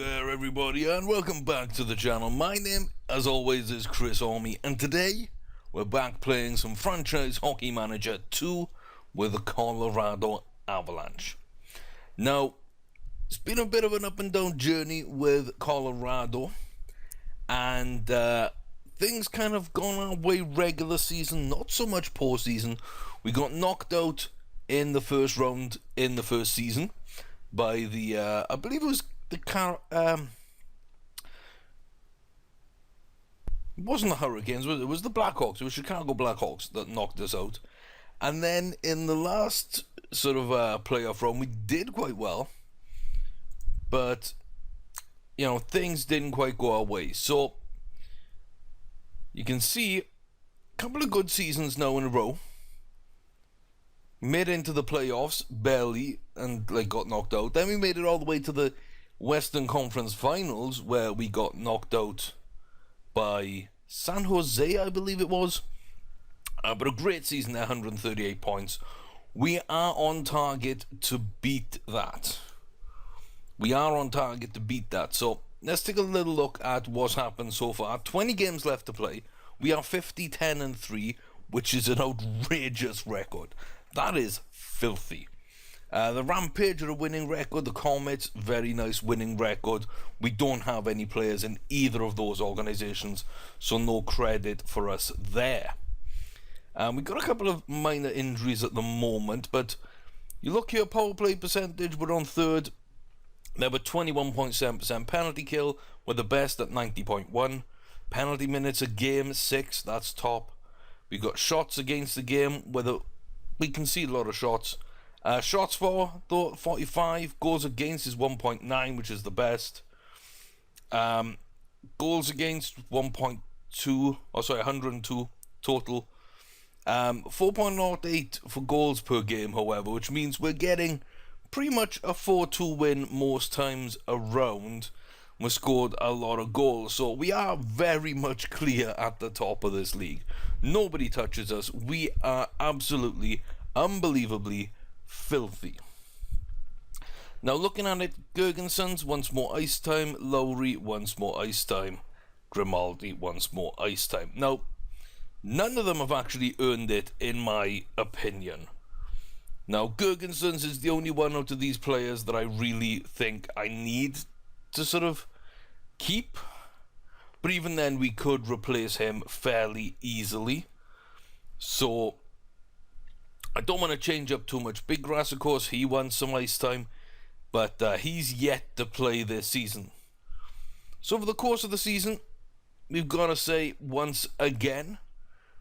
there everybody, and welcome back to the channel. My name, as always, is Chris Army, and today we're back playing some Franchise Hockey Manager 2 with the Colorado Avalanche. Now, it's been a bit of an up and down journey with Colorado, and things kind of gone our way regular season, not so much postseason. We got knocked out in the first round in the first season by the, I believe it was the it wasn't the Hurricanes, it was the Blackhawks. It was Chicago Blackhawks that knocked us out. And then in the last sort of playoff round, we did quite well, but you know, things didn't quite go our way. So you can see a couple of good seasons now in a row. Made into the playoffs barely and got knocked out. Then we made it all the way to the Western Conference Finals, where we got knocked out by San Jose, I believe it was. But a great season there, 138 points. We are on target to beat that. So let's take a little look at what's happened so far. 20 games left to play. We are 50-10-3, which is an outrageous record. That is filthy. The Rampage are a winning record. The Comets, very nice winning record. We don't have any players in either of those organizations, so no credit for us there. We've got a couple of minor injuries at the moment, but you look here, power play percentage, we're on third. There were 21.7%. Penalty kill, we're the best at 90.1. Penalty minutes a game, 6, that's top. We've got shots against the game, we concede a lot of shots. Shots for, though, 45. Goals against is 1.9, which is the best. Goals against, 102 total. 4.08 for goals per game, however, which means we're getting pretty much a 4-2 win most times around. We scored a lot of goals, so we are very much clear at the top of this league. Nobody touches us. We are absolutely, unbelievably filthy. Now looking at it, Gergensons, once more ice time. Lowry, once more ice time. Grimaldi, once more ice time. Now, none of them have actually earned it, in my opinion. Now, Gergensons is the only one out of these players that I really think I need to sort of keep. But even then, we could replace him fairly easily. So I don't want to change up too much. Big Grass, of course, he wants some ice time, but he's yet to play this season. So over the course of the season, we've got to say once again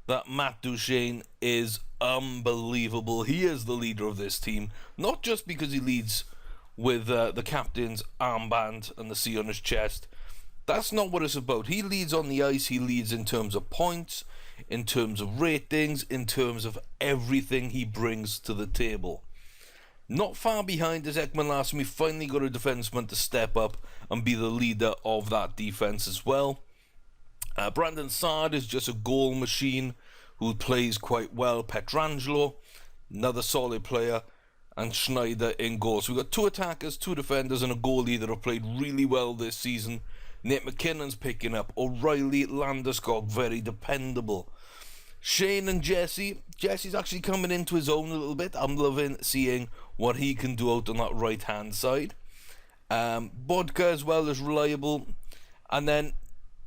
that Matt Duchene is unbelievable. He is the leader of this team, not just because he leads with the captain's armband and the C on his chest. That's not what it's about. He leads on the ice. He leads in terms of points, in terms of ratings, in terms of everything he brings to the table. Not far behind is Ekman Larsson. We finally got a defenseman to step up and be the leader of that defense as well. Brandon Saad is just a goal machine who plays quite well. Pietrangelo, another solid player, and Schneider in goal. So we've got two attackers, two defenders, and a goalie that have played really well this season. Nate McKinnon's picking up. O'Reilly, Landeskog, very dependable. Shane and Jesse. Jesse's actually coming into his own a little bit. I'm loving seeing what he can do out on that right-hand side. Bodka as well is reliable. And then,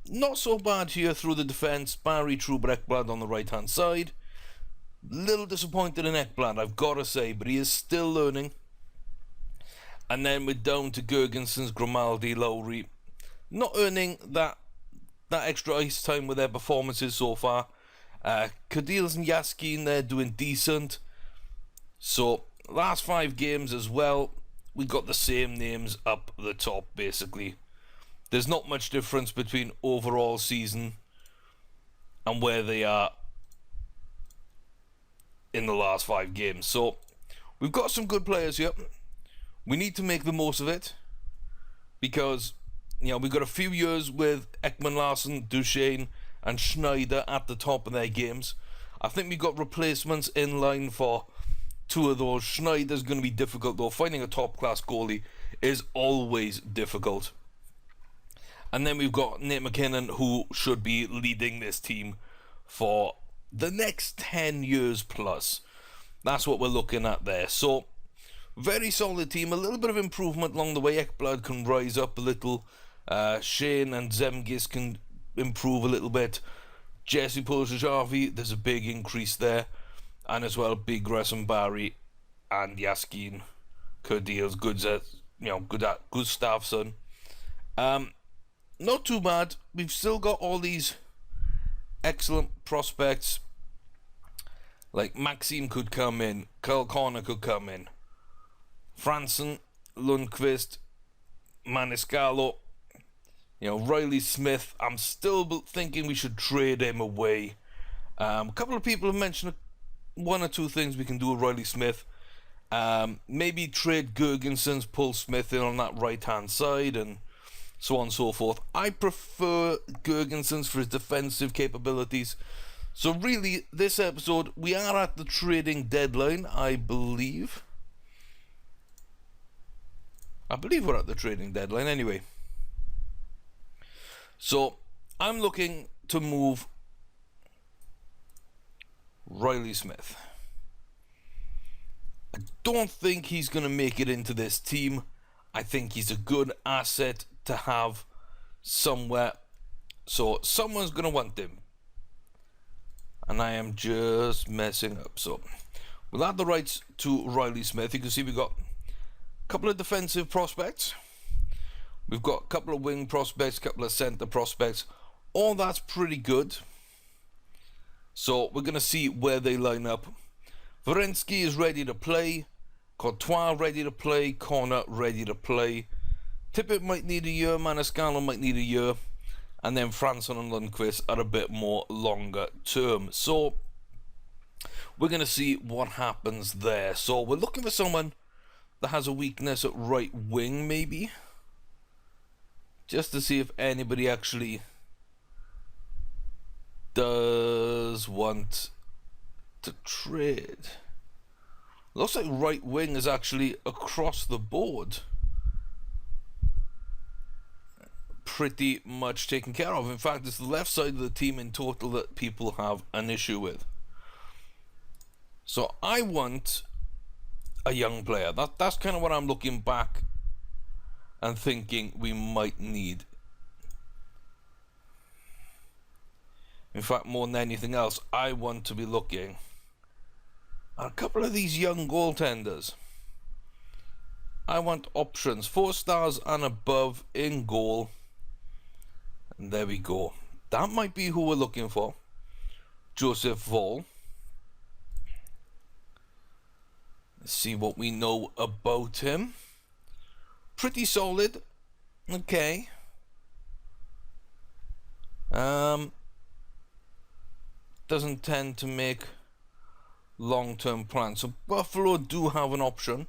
not so bad here through the defense. Barry Truber Ekblad on the right-hand side. Little disappointed in Ekblad, I've got to say, but he is still learning. And then we're down to Gergensons, Grimaldi, Lowry. Not earning that extra ice time with their performances so far. Kadils and Yaskin, they're doing decent. So, last 5 games as well, we got the same names up the top, basically. There's not much difference between overall season and where they are in the last 5 games. So, we've got some good players here. We need to make the most of it, because we've got a few years with Ekman Larsson, Duchene, and Schneider at the top of their games. I think we've got replacements in line for 2 of those. Schneider's going to be difficult, though. Finding a top-class goalie is always difficult. And then we've got Nate McKinnon, who should be leading this team for the next 10 years plus. That's what we're looking at there. So, very solid team. A little bit of improvement along the way. Ekblad can rise up a little. Shane and Zemgus can improve a little bit. Jesse Pulshajavi, there's a big increase there. And as well, Big Gresham Barry and Yaskin Kurdiels, Gustafsson. Not too bad. We've still got all these excellent prospects. Like Maxime could come in, Carl Connor could come in, Franson, Lundqvist, Maniscalco, Riley Smith. I'm still thinking we should trade him away. A couple of people have mentioned one or two things we can do with Riley Smith. Maybe trade Gergensons, pull Smith in on that right hand side, and so on and so forth. I prefer Gergensons for his defensive capabilities. So really, this episode, we are at the trading deadline, I believe. I believe we're at the trading deadline anyway. So, I'm looking to move Riley Smith. I don't think he's going to make it into this team. I think he's a good asset to have somewhere. So, someone's going to want him. And I am just messing up. So, we'll add the rights to Riley Smith. You can see we've got a couple of defensive prospects. We've got a couple of wing prospects, a couple of centre prospects. All that's pretty good. So, we're going to see where they line up. Werenski is ready to play. Courtois ready to play. Connor ready to play. Tippett might need a year. Maniscalco might need a year. And then Franson and Lundqvist are a bit more longer term. So, we're going to see what happens there. So, we're looking for someone that has a weakness at right wing, maybe. Just to see if anybody actually does want to trade. Looks like right wing is actually across the board pretty much taken care of. In fact, it's the left side of the team in total that people have an issue with. So I want a young player. That's kind of what I'm looking back and thinking we might need. In fact, more than anything else, I want to be looking at a couple of these young goaltenders. I want options, 4 stars and above in goal. And there we go. That might be who we're looking for. Joseph Voll. Let's see what we know about him. Pretty solid. Okay. Doesn't tend to make long-term plans. So Buffalo do have an option.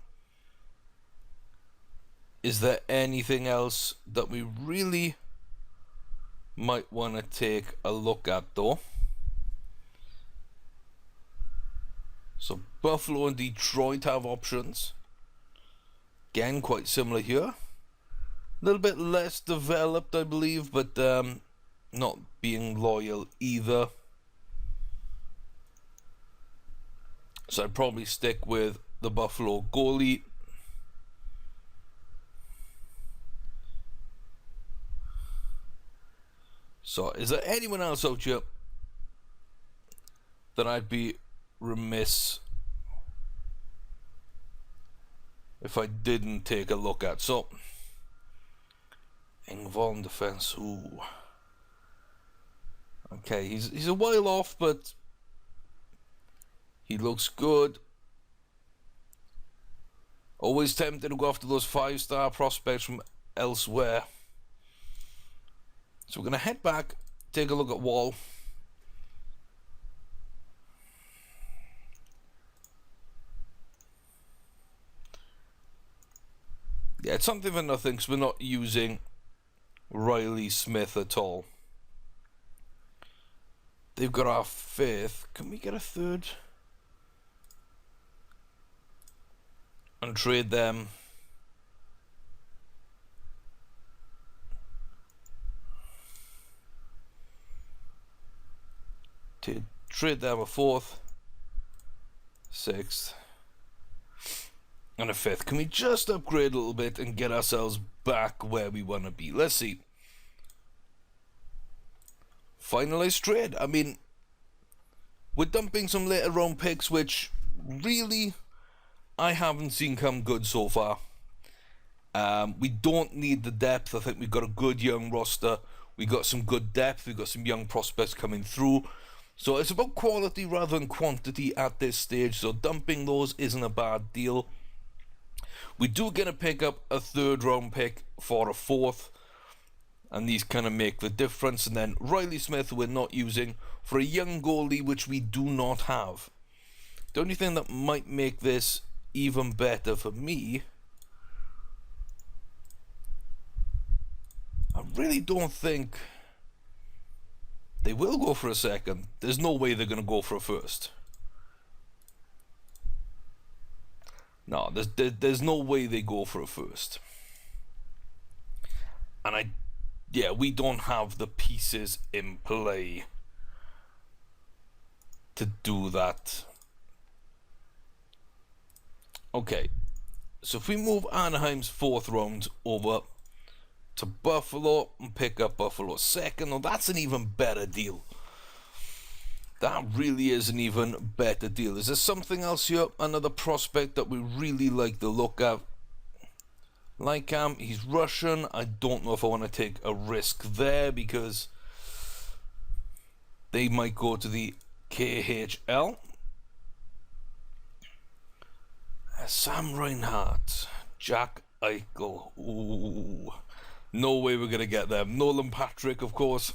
Is there anything else that we really might want to take a look at though? So Buffalo and Detroit have options. Again, quite similar here. A little bit less developed, I believe, but not being loyal either. So I'd probably stick with the Buffalo goalie. So, is there anyone else out here that I'd be remiss if I didn't take a look at? So, Engvall in defense. Ooh. Okay, he's a while off, but he looks good. Always tempted to go after those 5-star prospects from elsewhere. So we're going to head back, take a look at Wall. Yeah, it's something for nothing because we're not using Riley Smith at all. They've got our 5th. Can we get a 3rd? And trade them. trade them a 4th, 6th, and a 5th. Can we just upgrade a little bit and get ourselves back where we want to be? Let's see. Finalized trade. I mean, we're dumping some later round picks, which really I haven't seen come good so far. We don't need the depth. I think we've got a good young roster. We got some good depth. We've got some young prospects coming through. So it's about quality rather than quantity at this stage. So dumping those isn't a bad deal. We do get to pick up a 3rd round pick for a 4th. And these kind of make the difference. And then Reilly Smith we're not using for a young goalie, which we do not have. The only thing that might make this even better for me, I really don't think they will go for a 2nd. There's no way they're going to go for a 1st. No, there's no way they go for a 1st. And yeah, we don't have the pieces in play to do that. Okay, so if we move Anaheim's 4th round over to Buffalo and pick up Buffalo's 2nd, well, that's an even better deal. That really is an even better deal. Is there something else here? Another prospect that we really like the look at? Lycam, he's Russian. I don't know if I want to take a risk there because they might go to the KHL. Sam Reinhart, Jack Eichel. Ooh, no way we're going to get them. Nolan Patrick, of course.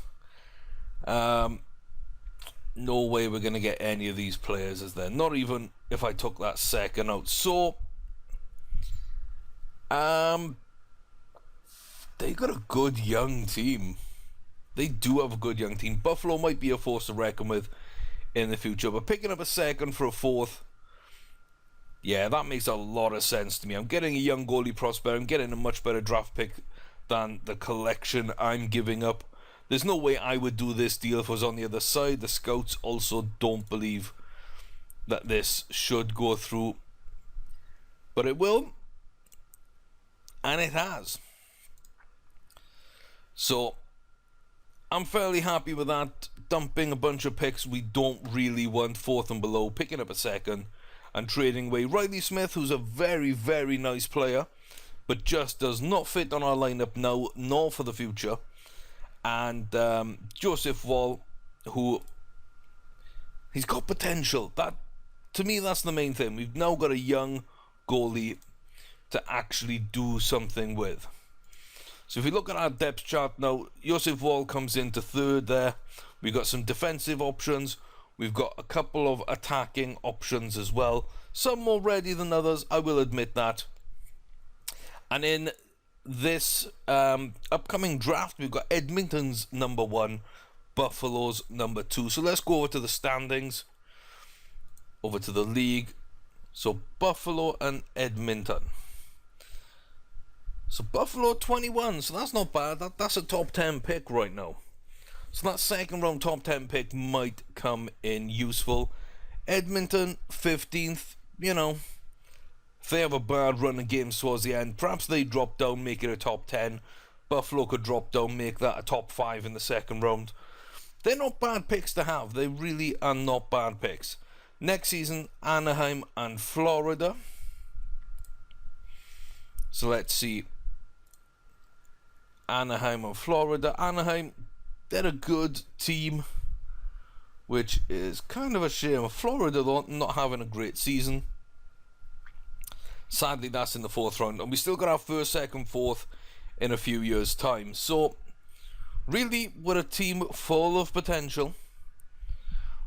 No way we're going to get any of these players, is there? Not even if I took that 2nd out. So, they got a good young team. They do have a good young team. Buffalo might be a force to reckon with in the future. But picking up a 2nd for a 4th, yeah, that makes a lot of sense to me. I'm getting a young goalie prospect. I'm getting a much better draft pick than the collection I'm giving up. There's no way I would do this deal if I was on the other side. The scouts also don't believe that this should go through. But it will. And it has. So, I'm fairly happy with that. Dumping a bunch of picks we don't really want, 4th and below. Picking up a 2nd. And trading away Reilly Smith, who's a very, very nice player, but just does not fit on our lineup now, nor for the future. And Joseph Woll, who, he's got potential. That, to me, that's the main thing. We've now got a young goalie to actually do something with. So if you look at our depth chart now, Joseph Woll comes into 3rd there. We've got some defensive options. We've got a couple of attacking options as well. Some more ready than others, I will admit that. And in this upcoming draft, we've got Edmonton's number 1, Buffalo's number 2. So let's go over to the standings, over to the league. So Buffalo and Edmonton. So Buffalo 21, so that's not bad. That's a top 10 pick right now. So that 2nd round top 10 pick might come in useful. Edmonton, 15th, you know, if they have a bad run of games towards the end, perhaps they drop down, make it a top 10. Buffalo could drop down, make that a top 5 in the 2nd round. They're not bad picks to have. They really are not bad picks. Next season, Anaheim and Florida. So let's see. Anaheim and Florida. Anaheim, they're a good team, which is kind of a shame. Florida, though, not having a great season. Sadly, that's in the 4th round. And we still got our 1st, 2nd, 4th in a few years' time. So, really, we're a team full of potential.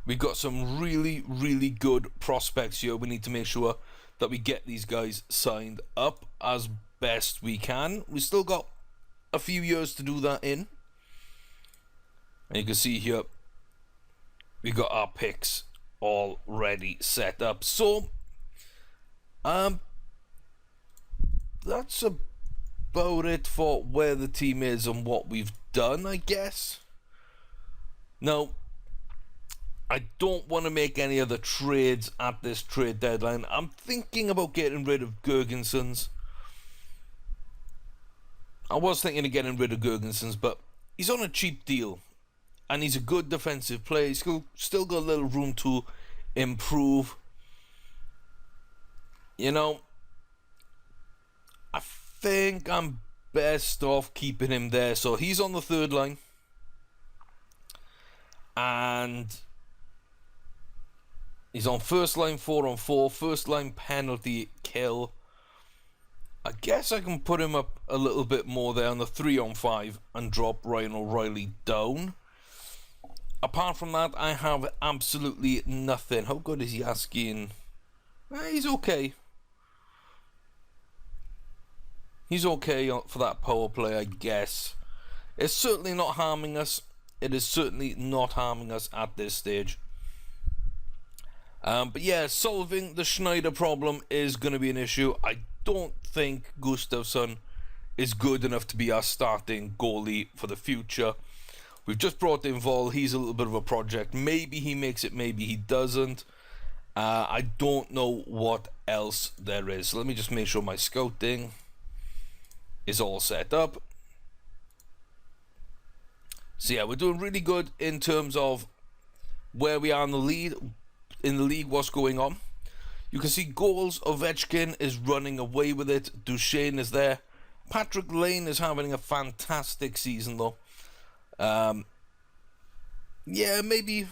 We've got some really, really good prospects here. We need to make sure that we get these guys signed up as best we can. We still got a few years to do that in. And you can see here, we got our picks already set up. So, that's about it for where the team is and what we've done, I guess. Now, I don't want to make any other trades at this trade deadline. I'm thinking about getting rid of Gergensons. I was thinking of getting rid of Gergensons, but he's on a cheap deal. And he's a good defensive player. He's still got a little room to improve. You know, I think I'm best off keeping him there. So he's on the third line. And he's on first line 4-on-4. First line penalty kill. I guess I can put him up a little bit more there on the 3-on-5 and drop Ryan O'Reilly down. Apart from that, I have absolutely nothing. How good is he asking? He's okay. He's okay for that power play, I guess. It's certainly not harming us. It is certainly not harming us at this stage. But yeah, solving the Schneider problem is going to be an issue. I don't think Gustafsson is good enough to be our starting goalie for the future. We've just brought in Vol. He's a little bit of a project. Maybe he makes it, maybe he doesn't. I don't know what else there is. So let me just make sure my scouting is all set up. So yeah, we're doing really good in terms of where we are in the league, what's going on. You can see goals. Ovechkin is running away with it. Duchesne is there. Patrick Lane is having a fantastic season though. Yeah, maybe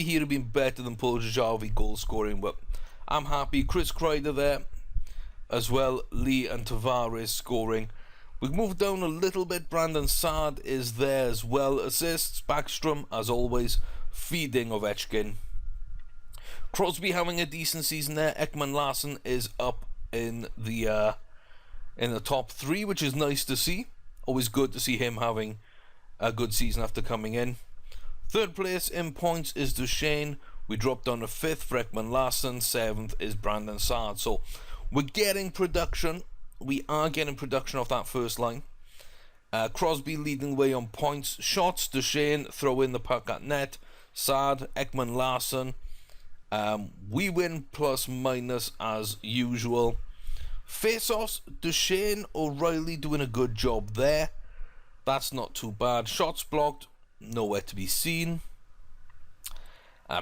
he'd have been better than Paul Jarvi goal scoring, but I'm happy. Chris Kreider there as well. Lee and Tavares scoring. We've moved down a little bit. Brandon Saad is there as well. Assists. Backstrom, as always, feeding Ovechkin. Crosby having a decent season there. Ekman Larsson is up in the top 3, which is nice to see. Always good to see him having a good season after coming in. Third place in points is Duchesne. We dropped down to 5th for Ekman Larsson. 7th is Brandon Saad. So we're getting production. We are getting production off that first line. Crosby leading the way on points. Shots, Duchesne, throw in the puck at net. Saad, Ekman Larsson. We win plus minus as usual. Face-offs, Duchesne, O'Reilly doing a good job there. That's not too bad. Shots blocked, nowhere to be seen.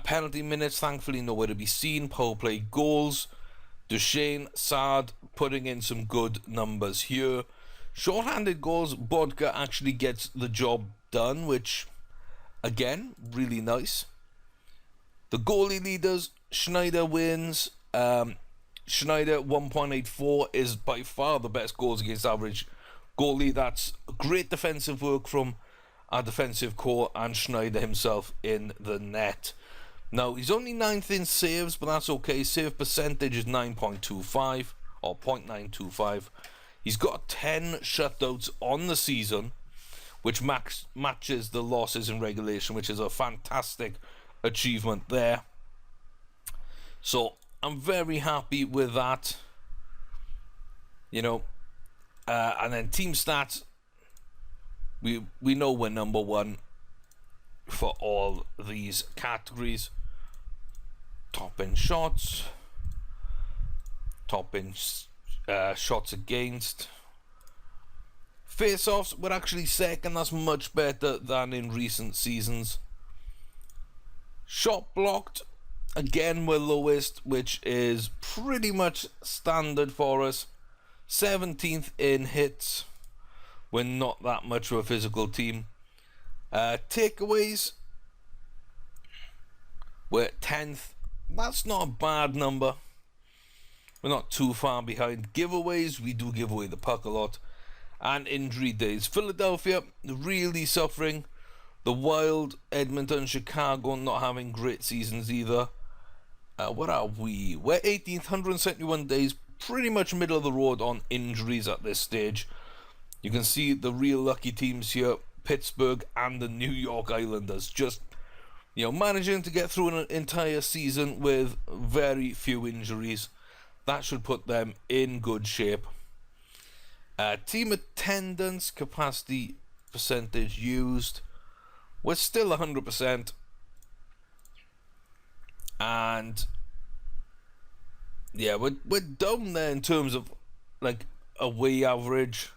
Penalty minutes, thankfully nowhere to be seen. Power play goals, Duchesne, Saad putting in some good numbers here. Short-handed goals, Bodka actually gets the job done, which, again, really nice. The goalie leaders, Schneider wins. Schneider 1.84 is by far the best goals against average goalie. That's great defensive work from our defensive core and Schneider himself in the net. Now, he's only 9th in saves, but that's okay. Save percentage is 9.25 or 0.925. He's got 10 shutouts on the season, which matches the losses in regulation, which is a fantastic achievement there. So I'm very happy with that. You know, and then team stats, we know we're number 1 for all these categories. Top in shots, top in shots against. Face-offs, we're actually second. That's much better than in recent seasons. Shot blocked, again we're lowest, which is pretty much standard for us. 17th in hits. We're not that much of a physical team. Takeaways, we're 10th. That's not a bad number. We're not too far behind. Giveaways, we do give away the puck a lot. And injury days. Philadelphia really suffering. The Wild, Edmonton, Chicago not having great seasons either. What are we? We're 18th, 171 days. Pretty much middle of the road on injuries at this stage. You can see the real lucky teams here. Pittsburgh and the New York Islanders. Just, you know, managing to get through an entire season with very few injuries. That should put them in good shape. Team attendance, capacity percentage used. We're still 100%. And yeah, we're down there in terms of like away average.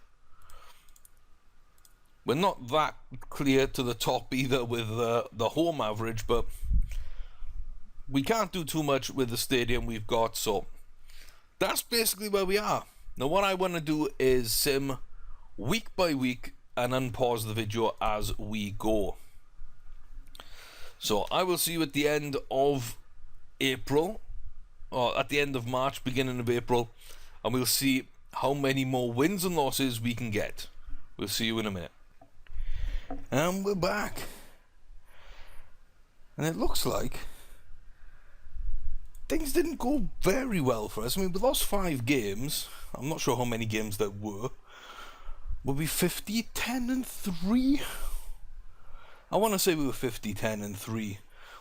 We're not that clear to the top either with the home average, but we can't do too much with the stadium we've got, so that's basically where we are. Now what I want to do is sim week by week and unpause the video as we go. So I will see you at the end of April, or at the end of March, beginning of April, and we'll see how many more wins and losses we can get. We'll see you in a minute. And we're back. And it looks like things didn't go very well for us. I mean, we lost 5 games. I'm not sure how many games there were. Were we 50, 10 and 3? I want to say we were 50, 10 and 3,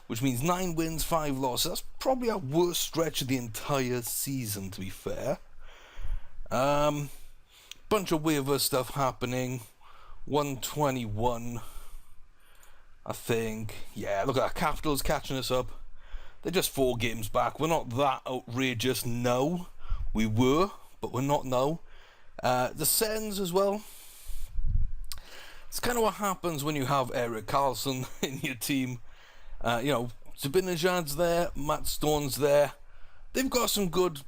which means 9 wins, 5 losses. That's probably our worst stretch of the entire season, to be fair. Bunch of waiver stuff happening. 121, I think. Yeah, look at that. Capital's catching us up. They're just 4 games back. We're not that outrageous now. We were, but we're not now. The Sens as well. It's kind of what happens when you have Erik Karlsson in your team. You know, Zibanejad's there, Matt Stone's there. They've got some good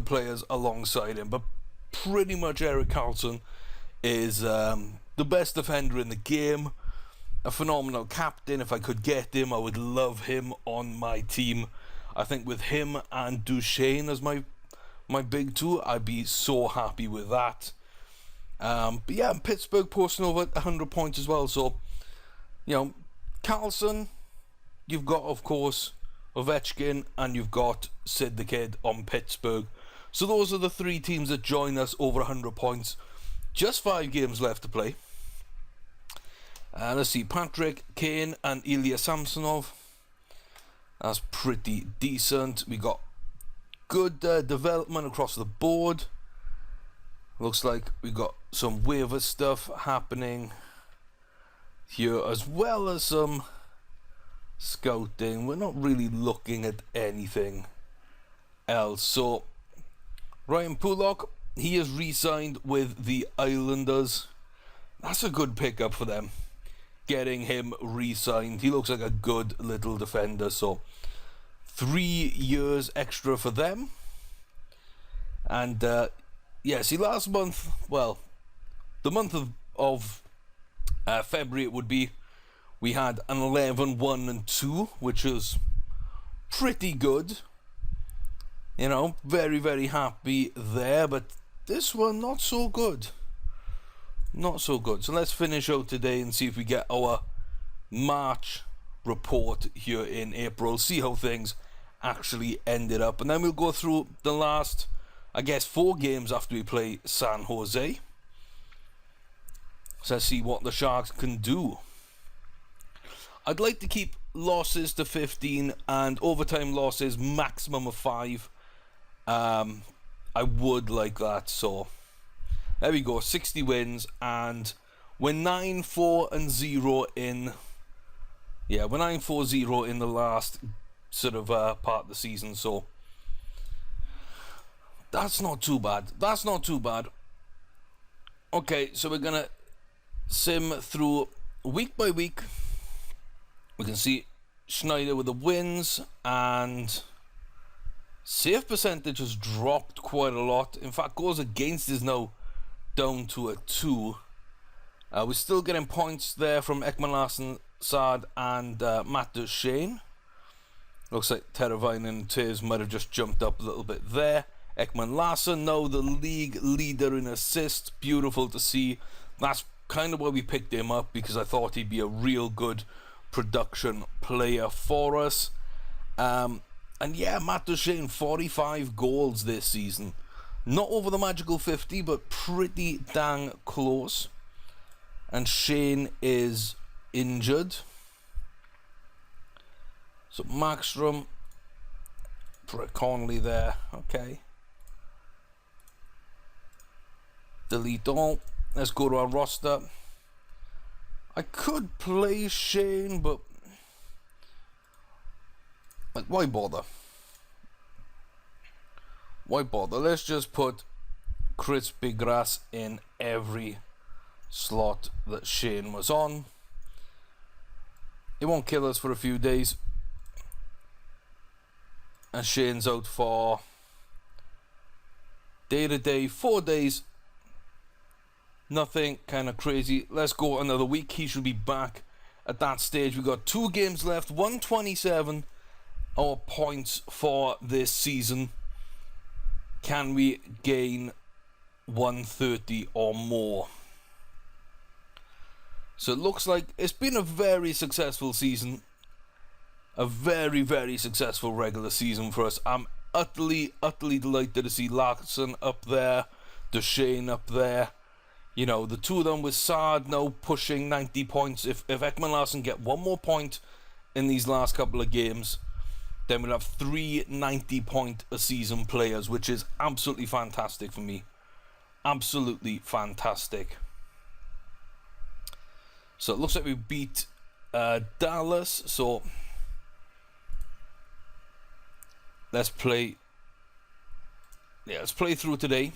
players alongside him, but pretty much Erik Karlsson is the best defender in the game, a phenomenal captain. If I could get him, I would love him on my team. I think with him and Duchesne as my big two, I'd be so happy with that. But yeah, Pittsburgh posting over 100 points as well. So, you know, Karlsson, you've got, of course, Ovechkin, and you've got Sid the Kid on Pittsburgh. So those are the 3 teams that join us over 100 points. Just 5 games left to play. Let's see, Patrick Kane and Ilya Samsonov. That's pretty decent. We got good development across the board. Looks like we got some waiver stuff happening here, as well as some scouting. We're not really looking at anything else. So Ryan Pulock, he is re-signed with the Islanders. That's a good pickup for them, getting him re-signed. He looks like a good little defender. So 3 years extra for them. And yeah, see, last month, well, the month of February it would be, we had an 11-1-2, which is pretty good. You know, very, very happy there. But this one, not so good. Not so good. So let's finish out today and see if we get our March report here in April. See how things actually ended up. And then we'll go through the last, I guess, 4 games after we play San Jose. So let's see what the Sharks can do. I'd like to keep losses to 15 and overtime losses maximum of 5. I would like that. So there we go, 60 wins, and we're 9-4-0 in. Yeah, we're 9-4-0 in the last sort of part of the season. So that's not too bad. That's not too bad. Okay, so we're gonna sim through week by week. We can see Schneider with the wins, and save percentage has dropped quite a lot. In fact, goals against is now down to a 2. We're still getting points there from Ekman Larsson, Saad, and Matt Duchesne. Looks like Teravainen and Tiz might have just jumped up a little bit there. Ekman Larsson now the league leader in assists. Beautiful to see. That's kind of why we picked him up, because I thought he'd be a real good production player for us. And yeah, Matt Duchesne, 45 goals this season. Not over the magical 50, but pretty dang close. And Shane is injured. So Markstrom, Conley there. Okay. Delete all. Let's go to our roster. I could play Shane, but Like, why bother? Why bother? Let's just put Crispy Grass in every slot that Shane was on. It won't kill us for a few days. And Shane's out for day to day, 4 days. Nothing kind of crazy. Let's go another week. He should be back at that stage. We got 2 games left, 127 our points for this season. Can we gain 130 or more? So it looks like it's been a very successful season. A very, very successful regular season for us. I'm utterly delighted to see Larson up there, Duchesne up there. You know, the two of them with Saad now pushing 90 points. If Ekman Larson get one more point in these last couple of games, then we'll have 3 90-point a season players, which is absolutely fantastic for me. Absolutely fantastic. So it looks like we beat Dallas. So let's play. Yeah, let's play through today.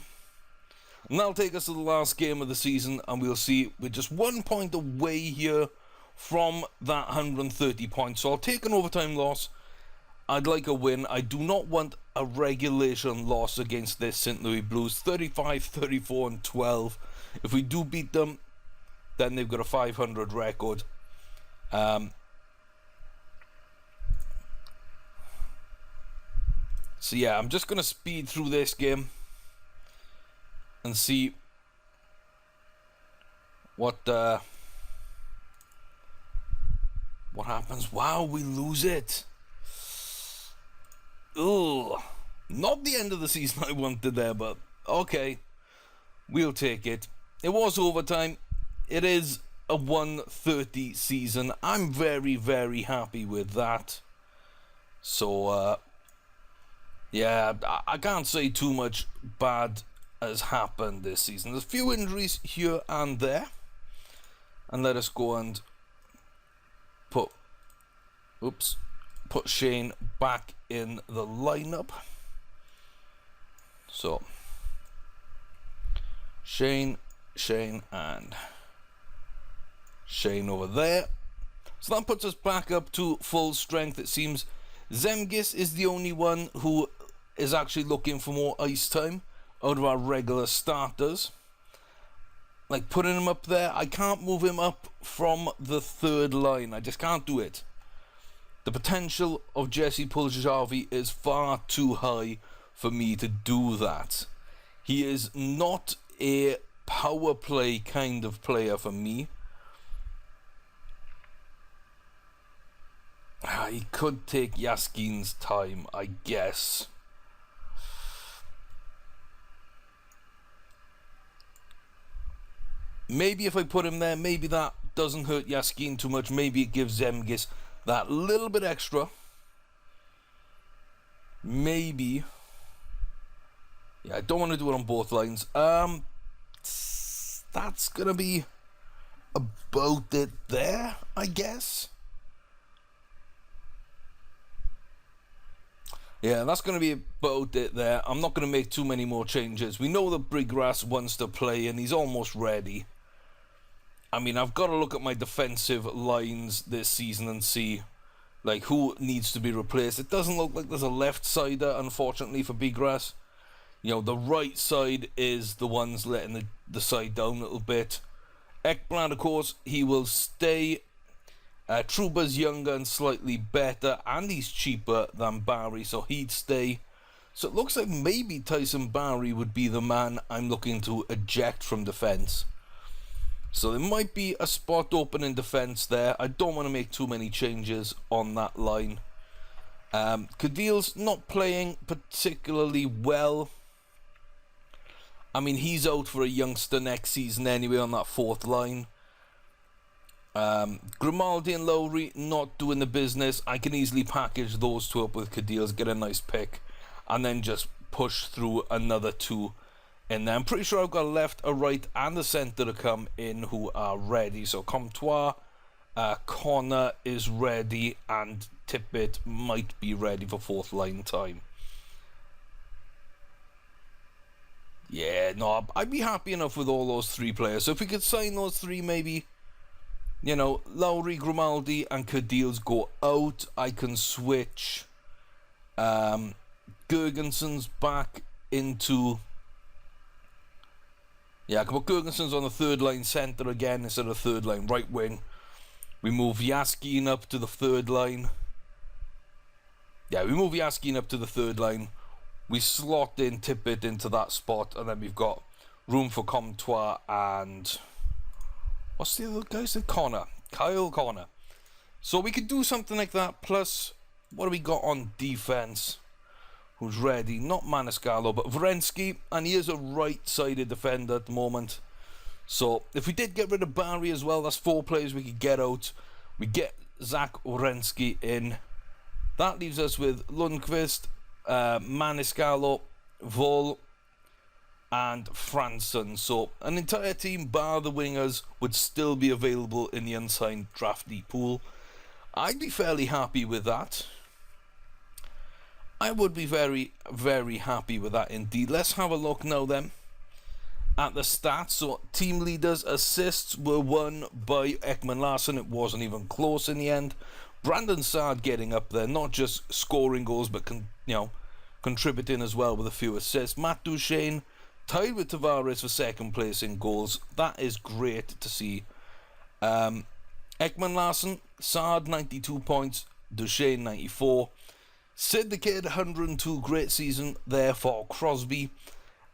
And that'll take us to the last game of the season, and we'll see we're just 1 point away here from that 130 points. So I'll take an overtime loss. I'd like a win. I do not want a regulation loss against this St. Louis Blues. 35, 34, and 12. If we do beat them, then they've got a 500 record. So yeah, I'm just going to speed through this game and see what happens. Wow, we lose it. Ugh. Not the end of the season I wanted there, but okay. We'll take it. It was overtime. It is a 130 season. I'm very, very happy with that. So, yeah, I can't say too much bad has happened this season. There's a few injuries here and there. And let us go and put Shane back in the lineup. So, Shane, and Shane over there. So that puts us back up to full strength. It seems Zemgus is the only one who is actually looking for more ice time out of our regular starters. Like putting him up there, I can't move him up from the third line. I just can't do it. The potential of Jesse Puljujarvi is far too high for me to do that. He is not a power play kind of player for me. He could take Yaskin's time, I guess. Maybe if I put him there, maybe that doesn't hurt Yaskin too much. Maybe it gives Zemgus that little bit extra. Maybe. Yeah, I don't want to do it on both lines. That's gonna be about it there, I guess. Yeah, that's going to be about it there. I'm not going to make too many more changes. We know that Briggrass wants to play and he's almost ready. I mean, I've got to look at my defensive lines this season and see like who needs to be replaced. It doesn't look like there's a left-sider, unfortunately, for Briggrass. You know, the right side is the ones letting the side down a little bit. Ekblad, of course, he will stay. Trouba's younger and slightly better, and he's cheaper than Barry, so he'd stay. So it looks like maybe Tyson Barry would be the man I'm looking to eject from defense. So there might be a spot open in defense there. I don't want to make too many changes on that line. Cadill's not playing particularly well. I mean, he's out for a youngster next season anyway on that fourth line. Grimaldi and Lowry not doing the business. I can easily package those two up with Cadill's, get a nice pick, and then just push through another two in there. I'm pretty sure I've got a left, a right, and a centre to come in who are ready. So Comtois Connor is ready, and Tippett might be ready for fourth line time. Yeah, no, I'd be happy enough with all those three players. So if we could sign those three, maybe, you know, Lowry, Grimaldi, and Cadil's go out. I can switch Gergenson's back into... Yeah, I can put Gergenson's on the third line centre again instead of third line right wing. We move Yaskin up to the third line. Yeah, we move Yaskin up to the third line. We slot in Tippett into that spot, and then we've got room for Comtois and... What's the other guy's name? Kyle Connor. So we could do something like that. Plus, what do we got on defense? Who's ready? Not Maniscalco, but Vrensky. And he is a right-sided defender at the moment. So if we did get rid of Barry as well, that's 4 players we could get out. We get Zach Orensky in. That leaves us with Lundqvist, Maniscalco, Vol, and Franson. So an entire team, bar the wingers, would still be available in the unsigned draftee pool. I'd be fairly happy with that. I would be very, very happy with that indeed. Let's have a look now then at the stats. So team leaders, assists were won by Ekman Larsson. It wasn't even close in the end. Brandon Saad getting up there, not just scoring goals, but contributing as well with a few assists. Matt Duchesne tied with Tavares for second place in goals. That is great to see. Ekman Larsson, Saad 92 points, Duchesne 94. Sid the Kid 102, great season there for Crosby.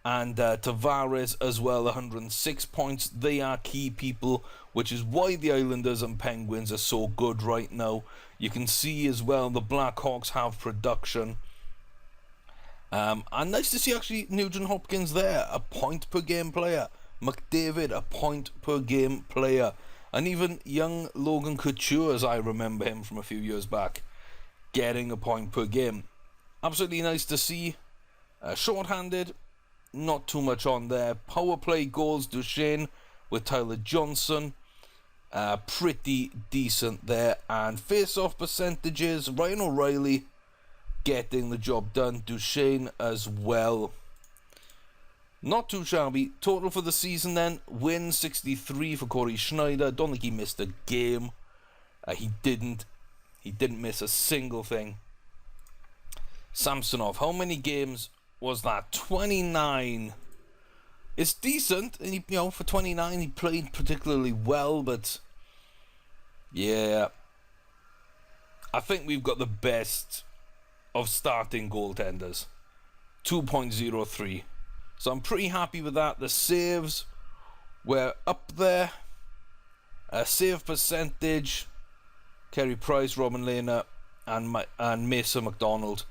And Tavares as well, 106 points. They are key people, which is why the Islanders and Penguins are so good right now. You can see as well the Blackhawks have production. And nice to see actually Nugent Hopkins there, a point per game player. McDavid, a point per game player. And even young Logan Couture, as I remember him from a few years back, getting a point per game. Absolutely nice to see. Short-handed, not too much on there. Power play goals, Duchesne with Tyler Johnson. Pretty decent there. And face-off percentages, Ryan O'Reilly getting the job done. Duchesne as well. Not too shabby. Total for the season then, win 63 for Corey Schneider. Don't think he missed a game. He didn't miss a single thing. Samsonov, how many games was that? 29. It's decent, and for 29 he played particularly well, but yeah, I think we've got the best of starting goaltenders. 2.03. So I'm pretty happy with that. The saves were up there. Save percentage, Carey Price, Robin Lehner, and Mason McDonald.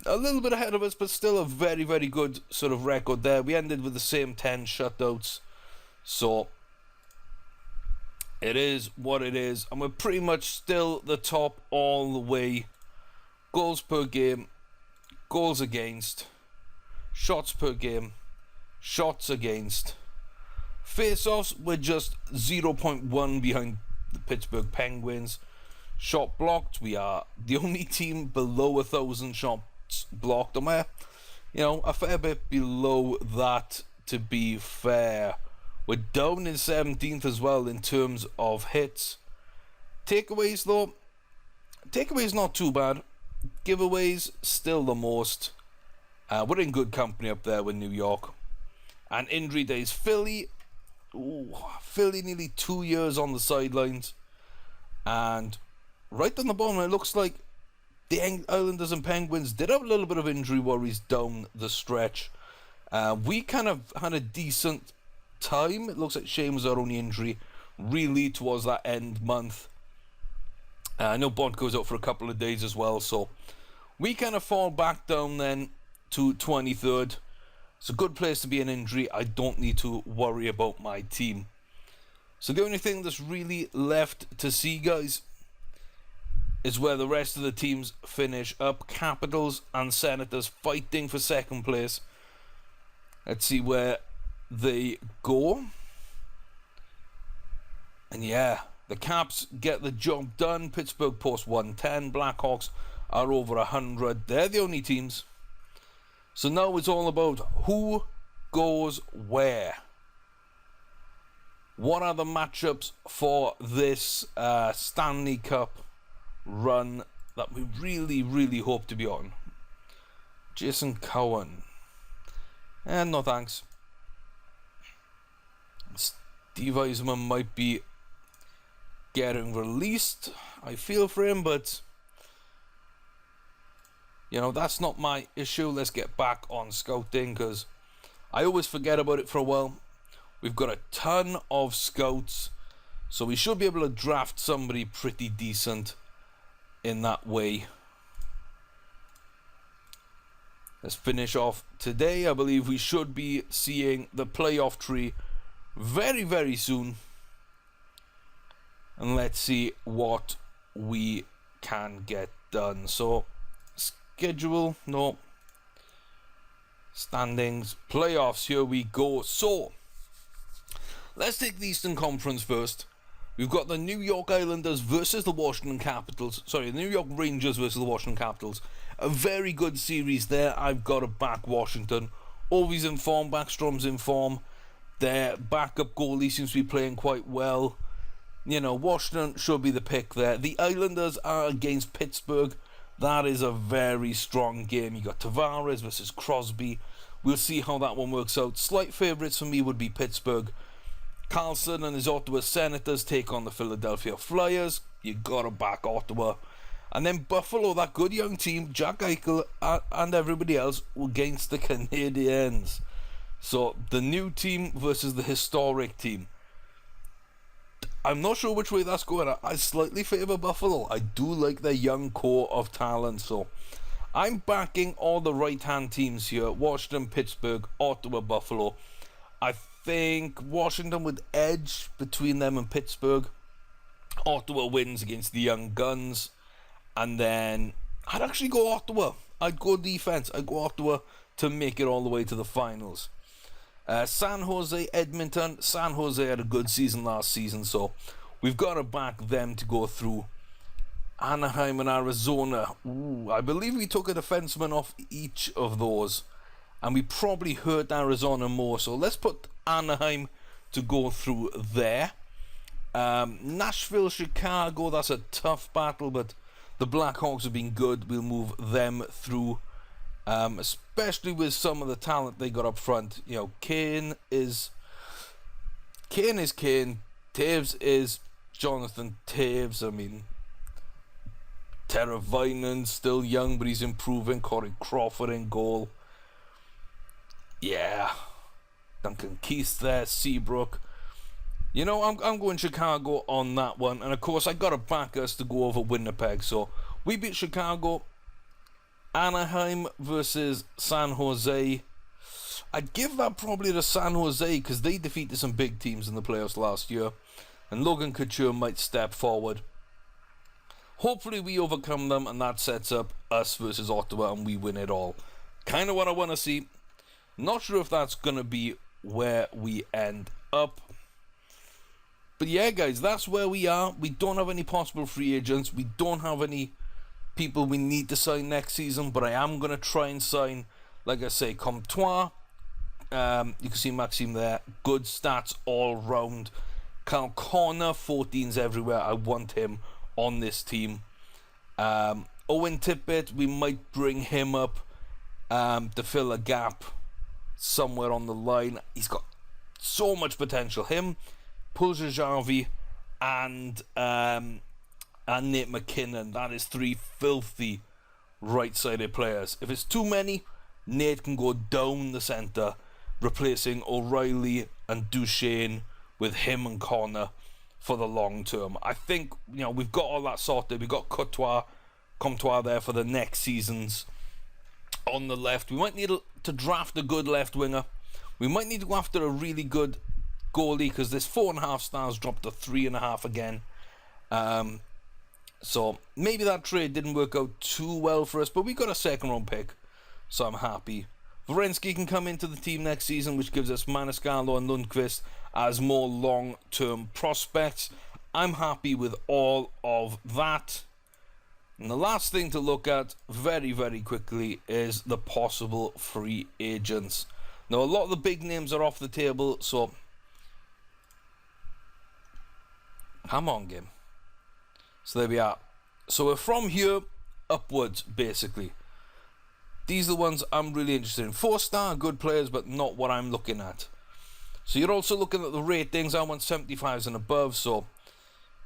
A little bit ahead of us, but still a very, very good sort of record there. We ended with the same 10 shutouts. So it is what it is. And we're pretty much still the top all the way. Goals per game, goals against, shots per game, shots against. Face-offs, we're just 0.1 behind the Pittsburgh Penguins. Shot blocked, we are the only team below 1,000 shots blocked. And we're, a fair bit below that, to be fair. We're down in 17th as well in terms of hits. Takeaways, though, takeaways not too bad. Giveaways, still the most. We're in good company up there with New York. And injury days, Philly nearly 2 years on the sidelines. And right on the bottom, it looks like the Islanders and Penguins did have a little bit of injury worries down the stretch. We kind of had a decent time. It looks like Shane was our only injury, really, towards that end month. I know Bond goes out for a couple of days as well, so we kind of fall back down then to 23rd. It's a good place to be an injury. I don't need to worry about my team. So the only thing that's really left to see, guys, is where the rest of the teams finish up. Capitals and Senators fighting for second place. Let's see where they go. And yeah, The Caps get the job done. Pittsburgh post 110. Blackhawks are over 100. They're the only teams. So now it's all about who goes where. What are the matchups for this Stanley Cup run that we really, really hope to be on? Jason Cowan. And no thanks. Steve Eisman might be getting released. I feel for him, but you know, that's not my issue. Let's get back on scouting, because I always forget about it for a while. We've got a ton of scouts, so we should be able to draft somebody pretty decent in that way. Let's finish off today. I believe we should be seeing the playoff tree very, very soon. And let's see what we can get done. So, schedule, no. Standings, playoffs, here we go. So, let's take the Eastern Conference first. We've got the New York Islanders versus the Washington Capitals. Sorry, the New York Rangers versus the Washington Capitals. A very good series there. I've got to back Washington. Ovi's in form, Backstrom's in form. Their backup goalie seems to be playing quite well. You know, Washington should be the pick there. The Islanders are against Pittsburgh. That is a very strong game. You got Tavares versus Crosby. We'll see how that one works out. Slight favourites for me would be Pittsburgh. Carlson and his Ottawa Senators take on the Philadelphia Flyers. You gotta back Ottawa. And then Buffalo, that good young team, Jack Eichel and everybody else, against the Canadiens. So the new team versus the historic team. I'm not sure which way that's going. I slightly favour Buffalo. I do like their young core of talent. So I'm backing all the right-hand teams here. Washington, Pittsburgh, Ottawa, Buffalo. I think Washington would edge between them and Pittsburgh. Ottawa wins against the Young Guns. And then I'd actually go Ottawa. I'd go defense. I'd go Ottawa to make it all the way to the finals. San Jose, Edmonton. San Jose had a good season last season, so we've got to back them to go through. Anaheim and Arizona. Ooh, I believe we took a defenseman off each of those, and we probably hurt Arizona more, so let's put Anaheim to go through there. Nashville, Chicago, that's a tough battle, but the Blackhawks have been good. We'll move them through, especially with some of the talent they got up front. You know, Kane is Kane. Taves is Jonathan Taves. I mean, Teravainen, still young, but he's improving. Corey Crawford in goal. Yeah. Duncan Keith there. Seabrook. You know, I'm going Chicago on that one. And, of course, I got to back us to go over Winnipeg. So, we beat Chicago. Anaheim versus San Jose. I'd give that probably to San Jose because they defeated some big teams in the playoffs last year. And Logan Couture might step forward. Hopefully we overcome them and that sets up us versus Ottawa and we win it all. Kind of what I want to see. Not sure if that's going to be where we end up. But yeah, guys, that's where we are. We don't have any possible free agents. We don't have any people we need to sign next season. But I am going to try and sign, like I say, Comtois. You can see Maxime there. Good stats all round. Kyle Connor, 14s everywhere. I want him on this team. Owen Tippett, we might bring him up to fill a gap somewhere on the line. He's got so much potential. Him, Puljajarvi, and Nate McKinnon. That is three filthy right-sided players. If it's too many, Nate can go down the centre, replacing O'Reilly and Duchesne with him and Connor for the long term. I think, you know, we've got all that sorted. We've got Comtois there for the next seasons. On the left, we might need to draft a good left winger. We might need to go after a really good goalie because this 4.5 stars dropped to 3.5 again. So maybe that trade didn't work out too well for us, but we got a second round pick, so I'm happy. Werenski can come into the team next season, which gives us Maniscalco and Lundqvist as more long-term prospects. I'm happy with all of that. And the last thing to look at very, very quickly is the possible free agents. Now, a lot of the big names are off the table, so come on, game. So there we are. So we're from here upwards, basically. These are the ones I'm really interested in. 4-star, good players, but not what I'm looking at. So you're also looking at the ratings. I want 75s and above. So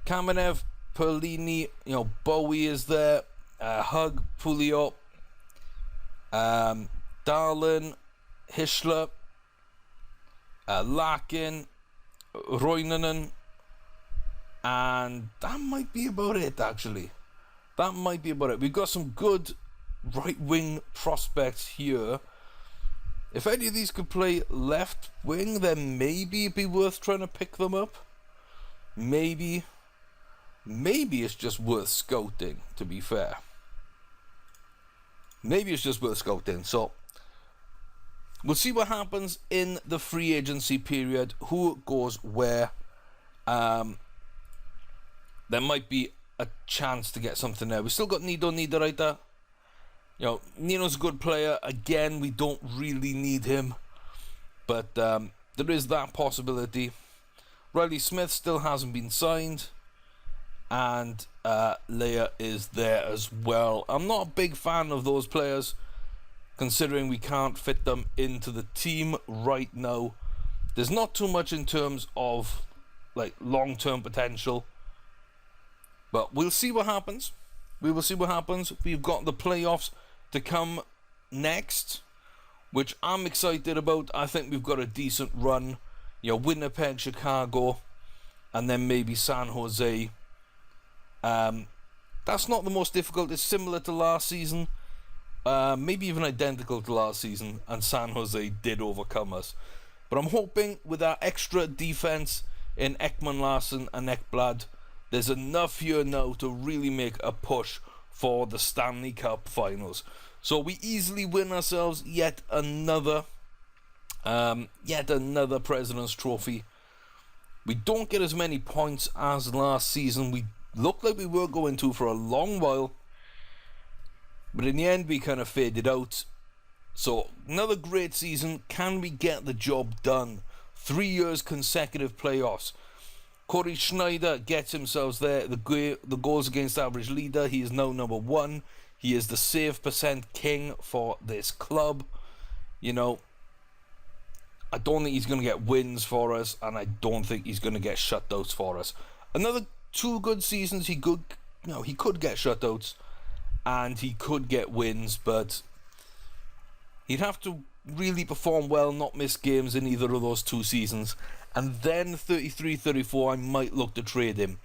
Kamenev, Perlini, Bowie is there. Hug, Pulio, Darlin, Hischler, Larkin, Roinanen, and that might be about it, actually. That might be about it. We've got some good right-wing prospects here. If any of these could play left wing, then maybe it'd be worth trying to pick them up. Maybe it's just worth scouting, to be fair. Maybe it's just worth scouting. So we'll see what happens in the free agency period. Who goes where. There might be a chance to get something there. We still got Nido Niederreiter. Nino's a good player. Again, we don't really need him. But there is that possibility. Riley Smith still hasn't been signed. And Leia is there as well. I'm not a big fan of those players, considering we can't fit them into the team right now. There's not too much in terms of long-term potential. But we'll see what happens. We will see what happens. We've got the playoffs to come next, which I'm excited about. I think we've got a decent run. Winnipeg, Chicago, and then maybe San Jose. That's not the most difficult. It's similar to last season. Maybe even identical to last season. And San Jose did overcome us. But I'm hoping with our extra defense in Ekman Larsson and Ekblad, there's enough here now to really make a push for the Stanley Cup finals. So we easily win ourselves yet another President's Trophy. We don't get as many points as last season. We looked like we were going to for a long while, but in the end we kind of faded out. So another great season. Can we get the job done? 3 years consecutive playoffs. Corey Schneider gets himself there. The goals against average leader. He is now number 1. He is the save percent king for this club. I don't think he's going to get wins for us, and I don't think he's going to get shutouts for us. Another 2 good seasons. He could get shutouts, and he could get wins, but he'd have to really perform well, not miss games in either of those 2 seasons. And then 33-34, I might look to trade him.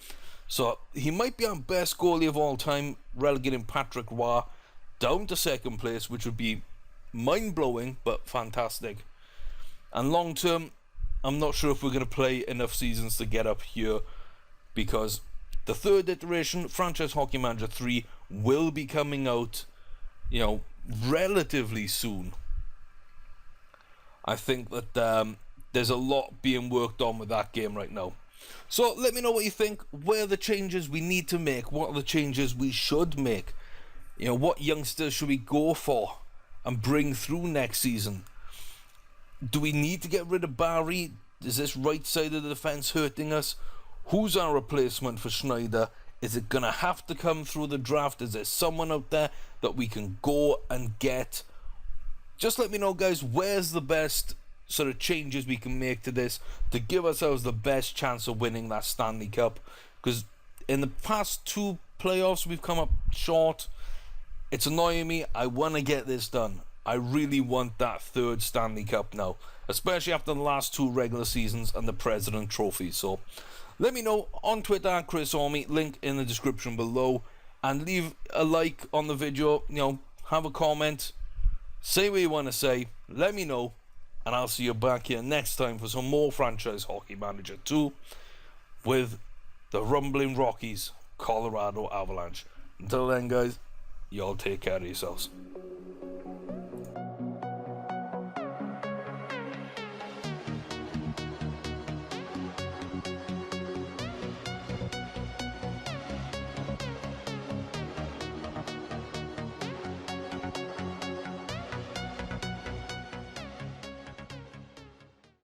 So he might be our best goalie of all time, relegating Patrick Roy down to second place, which would be mind-blowing, but fantastic. And long-term, I'm not sure if we're going to play enough seasons to get up here, because the 3rd iteration, Franchise Hockey Manager 3, will be coming out, relatively soon. I think that there's a lot being worked on with that game right now. So let me know what you think. Where are the changes we need to make? What are the changes we should make? What youngsters should we go for and bring through next season? Do we need to get rid of Barry? Is this right side of the defense hurting us? Who's our replacement for Schneider? Is it going to have to come through the draft? Is there someone out there that we can go and get? Just let me know, guys, where's the best sort of changes we can make to this to give ourselves the best chance of winning that Stanley Cup. Because in the past 2 playoffs, we've come up short. It's annoying me. I want to get this done. I really want that 3rd Stanley Cup now, especially after the last 2 regular seasons and the President Trophy. So let me know on Twitter, Chris Ormy, link in the description below, and leave a like on the video. Have a comment, say what you want to say, let me know, and I'll see you back here next time for some more Franchise Hockey Manager 2 with the Rumbling Rockies, Colorado Avalanche. Until then, guys, y'all take care of yourselves.